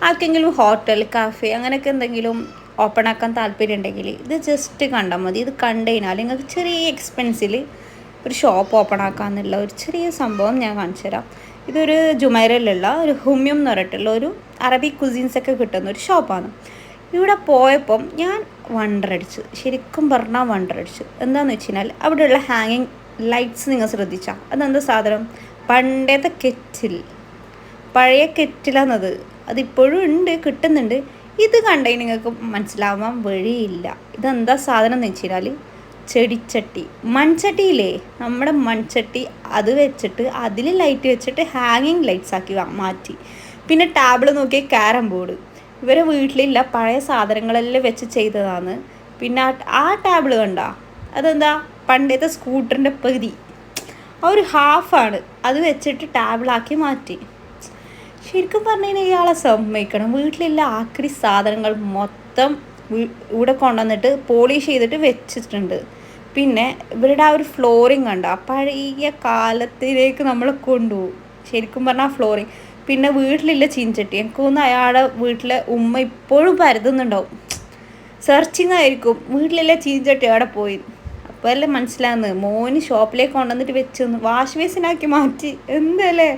ആർക്കെങ്കിലും hotel cafe അങ്ങനെയൊക്കെ എന്തെങ്കിലും ഓപ്പൺ ആക്കാൻ താല്പര്യം ഉണ്ടെങ്കിൽ ഇത് ജസ്റ്റ് കണ്ടാൽ മതി. ഇത് കണ്ടു കഴിഞ്ഞാൽ നിങ്ങൾക്ക് ചെറിയ എക്സ്പെൻസിൽ ഒരു ഷോപ്പ് ഓപ്പൺ ആക്കാമെന്നുള്ള ഒരു ചെറിയ സംഭവം ഞാൻ കാണിച്ചു തരാം. ഇതൊരു ജുമൈറയിലുള്ള ഒരു ഹുമ്യം എന്ന് പറഞ്ഞിട്ടുള്ള ഒരു അറബിക് കുസീൻസൊക്കെ കിട്ടുന്ന ഒരു ഷോപ്പാണ്. ഇവിടെ പോയപ്പം ഞാൻ വണ്ടറടിച്ചു, ശരിക്കും പറഞ്ഞാൽ വണ്ടറടിച്ചു. എന്താണെന്ന് വെച്ച് കഴിഞ്ഞാൽ അവിടെയുള്ള ഹാങ്ങിങ് ലൈറ്റ്സ് നിങ്ങൾ ശ്രദ്ധിച്ചാൽ അതെന്താ സാധനം? പണ്ടത്തെ കെറ്റിൽ, പഴയ കെറ്റിലാണത്. അതിപ്പോഴും ഉണ്ട്, കിട്ടുന്നുണ്ട്. ഇത് കണ്ടെങ്കിൽ നിങ്ങൾക്ക് മനസ്സിലാവാൻ വഴിയില്ല ഇതെന്താ സാധനം എന്ന് വെച്ച് കഴിഞ്ഞാൽ ചെടിച്ചട്ടി, മൺചട്ടിയില്ലേ, നമ്മുടെ മൺചട്ടി, അത് വെച്ചിട്ട് അതിൽ ലൈറ്റ് വെച്ചിട്ട് ഹാങ്ങിങ് ലൈറ്റ്സ് ആക്കി മാറ്റി. പിന്നെ ടേബിൾ നോക്കിയ ക്യാരം ബോർഡ് ഇവരെ വീട്ടിലില്ല, പഴയ സാധനങ്ങളെല്ലാം വെച്ച് ചെയ്തതാണ്. പിന്നെ ആ ടേബിൾ കണ്ട അതെന്താ പണ്ടത്തെ സ്കൂട്ടറിൻ്റെ പകുതി, ആ ഒരു ഹാഫാണ്, അത് വെച്ചിട്ട് ടേബിളാക്കി മാറ്റി. ശരിക്കും പറഞ്ഞു കഴിഞ്ഞാൽ ഇയാളെ സമ്മതിക്കണം. വീട്ടിലുള്ള ആക്രി സാധനങ്ങൾ മൊത്തം ഇവിടെ കൊണ്ടുവന്നിട്ട് പോളിഷ് ചെയ്തിട്ട് വെച്ചിട്ടുണ്ട്. പിന്നെ ഇവരുടെ ആ ഒരു ഫ്ലോറിങ് കണ്ട പഴയ കാലത്തിലേക്ക് നമ്മൾ കൊണ്ടുപോകും. ശരിക്കും പറഞ്ഞാൽ ഫ്ലോറിങ്. പിന്നെ വീട്ടിലുള്ള ചീൻചട്ടി, എനിക്ക് തോന്നുന്നു അയാളുടെ വീട്ടിലെ ഉമ്മ ഇപ്പോഴും പരതുന്നുണ്ടാവും. സെർച്ചിങ് ആയിരിക്കും വീട്ടിലുള്ള ചീൻചട്ടി അവിടെ പോയി. അപ്പോൾ അല്ലേ മനസ്സിലാകുന്നത് മോന് ഷോപ്പിലേക്ക് കൊണ്ടുവന്നിട്ട് വെച്ചൊന്ന് വാഷ് ബേസിനാക്കി മാറ്റി. എന്തല്ലേ